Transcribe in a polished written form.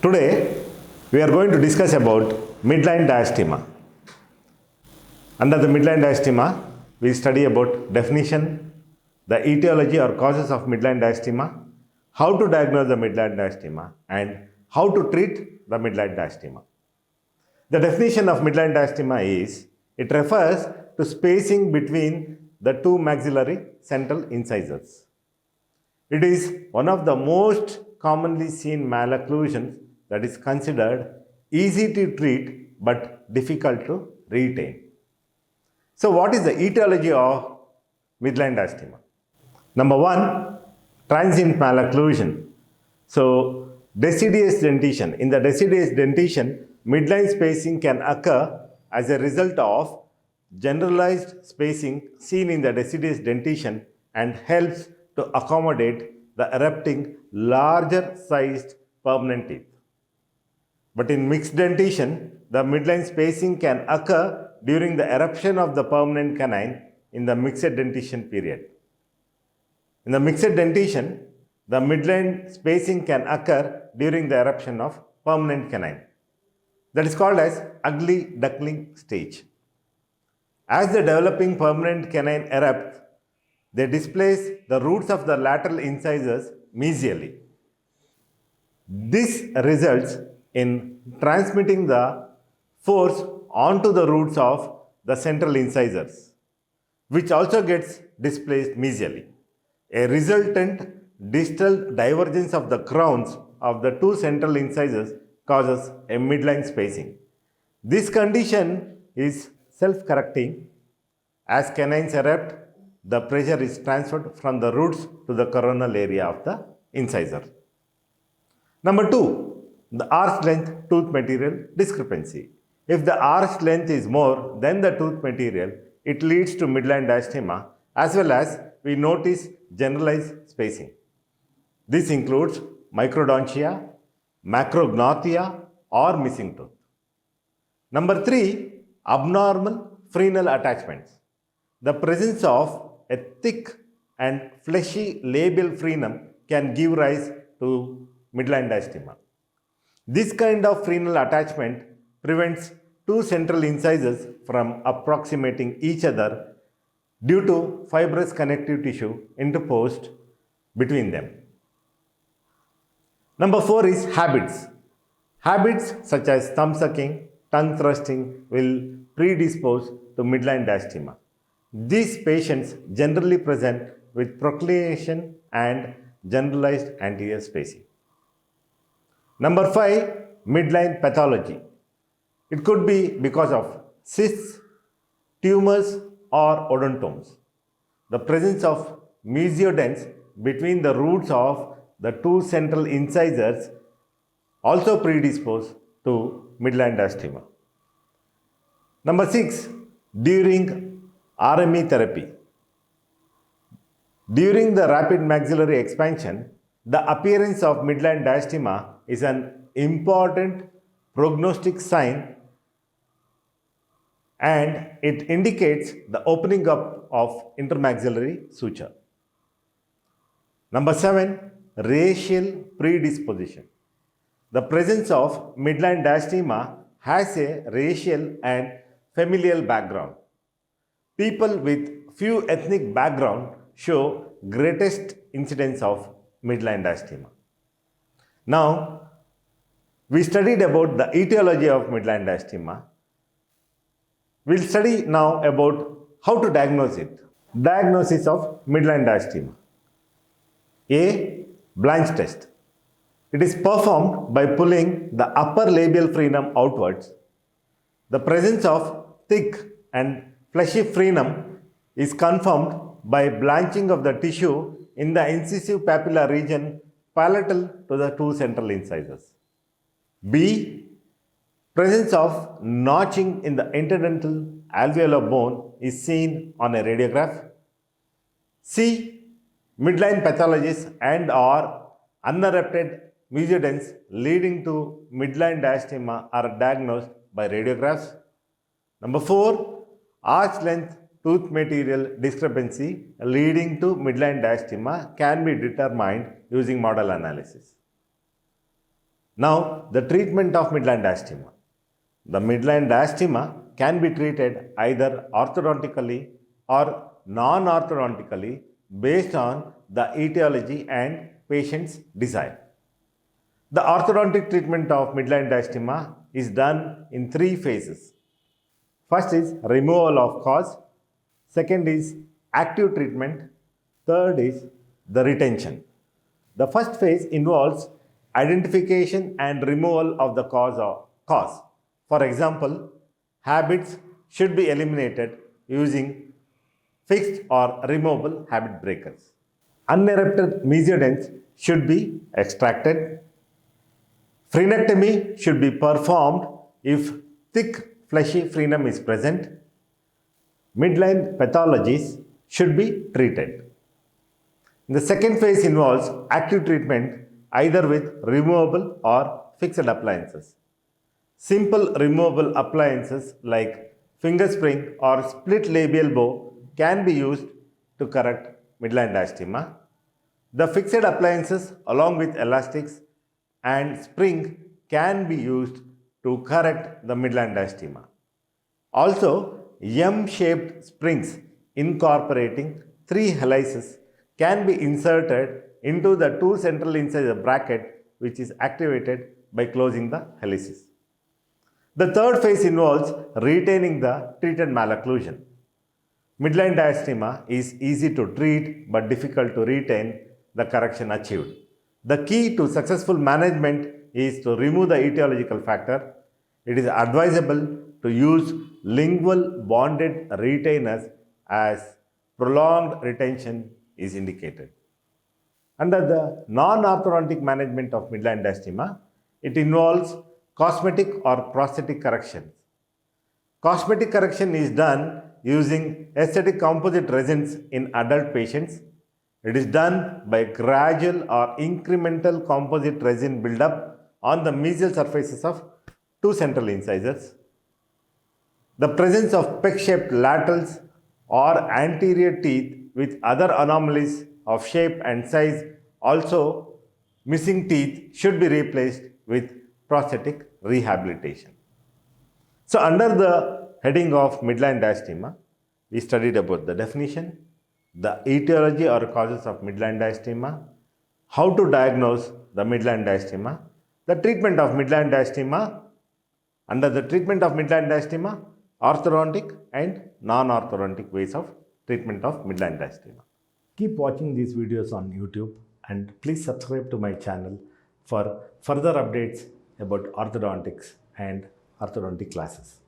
Today, we are going to discuss about midline diastema. Under the midline diastema, we study about definition, the etiology or causes of midline diastema, how to diagnose the midline diastema, and how to treat the midline diastema. The definition of midline diastema is, it refers to spacing between the two maxillary central incisors. It is one of the most commonly seen malocclusions that is considered easy to treat but difficult to retain. So, what is the etiology of midline diastema? Number one, transient malocclusion. So, deciduous dentition. In the deciduous dentition, midline spacing can occur as a result of generalized spacing seen in the deciduous dentition and helps to accommodate the erupting larger sized permanent teeth. But in mixed dentition, the midline spacing can occur during the eruption of the permanent canine in the mixed dentition period. In the mixed dentition, the midline spacing can occur during the eruption of permanent canine. That is called as ugly duckling stage. As the developing permanent canine erupts, they displace the roots of the lateral incisors mesially. This results in transmitting the force onto the roots of the central incisors, which also gets displaced mesially. A resultant distal divergence of the crowns of the two central incisors causes a midline spacing. This condition is self-correcting. As canines erupt, the pressure is transferred from the roots to the coronal area of the incisor. Number two, the arch length tooth material discrepancy. If the arch length is more than the tooth material, it leads to midline diastema, as well as we notice generalized spacing. This includes microdontia, macrognathia, or missing tooth. Number three, abnormal frenal attachments. The presence of a thick and fleshy labial frenum can give rise to midline diastema. This kind of frenal attachment prevents two central incisors from approximating each other due to fibrous connective tissue interposed between them. Number four is habits. Habits such as thumb sucking, tongue thrusting will predispose to midline diastema. These patients generally present with proclination and generalized anterior spacing. Number five, midline pathology. It could be because of cysts, tumors, or odontomes. The presence of mesiodents between the roots of the two central incisors also predispose to midline diastema. Number six, during RME therapy. During the rapid maxillary expansion, the appearance of midline diastema is an important prognostic sign, and it indicates the opening up of intermaxillary suture. Number seven, racial predisposition. The presence of midline diastema has a racial and familial background. People with few ethnic background show greatest incidence of midline diastema. Now, we studied about the etiology of midline diastema. We'll study now about how to diagnose it. Diagnosis of midline diastema. A. Blanch test. It is performed by pulling the upper labial frenum outwards. The presence of thick and fleshy frenum is confirmed by blanching of the tissue in the incisive papilla region palatal to the two central incisors. B. Presence of notching in the interdental alveolar bone is seen on a radiograph. C. Midline pathologies and or unerupted mesiodents leading to midline diastema are diagnosed by radiographs. Number four, arch length tooth material discrepancy leading to midline diastema can be determined using model analysis. Now, the treatment of midline diastema. The midline diastema can be treated either orthodontically or non-orthodontically based on the etiology and patient's desire. The orthodontic treatment of midline diastema is done in three phases. First is removal of cause, second is active treatment, third is the retention. The first phase involves identification and removal of the cause. For example, habits should be eliminated using fixed or removable habit breakers. Unerupted mesiodents should be extracted. Frenectomy should be performed if thick fleshy frenum is present. Midline pathologies should be treated. The second phase involves active treatment either with removable or fixed appliances. Simple removable appliances like finger spring or split labial bow can be used to correct midline diastema. The fixed appliances along with elastics and spring can be used to correct the midline diastema. Also, M-shaped springs incorporating 3 helices can be inserted into the 2 central incisor bracket which is activated by closing the helices. The third phase involves retaining the treated malocclusion. Midline diastema is easy to treat but difficult to retain the correction achieved. The key to successful management is to remove the etiological factor. It is advisable to use lingual bonded retainers as prolonged retention is indicated. Under the non-orthodontic management of midline diastema, it involves cosmetic or prosthetic corrections. Cosmetic correction is done using aesthetic composite resins in adult patients. It is done by gradual or incremental composite resin buildup on the mesial surfaces of 2 central incisors. The presence of peck-shaped laterals or anterior teeth with other anomalies of shape and size, also missing teeth, should be replaced with prosthetic rehabilitation. So under the heading of midline diastema, we studied about the definition, the etiology or causes of midline diastema, how to diagnose the midline diastema, the treatment of midline diastema. Under the treatment of midline diastema, orthodontic and non-orthodontic ways of treatment of midline diastema. Keep watching these videos on YouTube and please subscribe to my channel for further updates about orthodontics and orthodontic classes.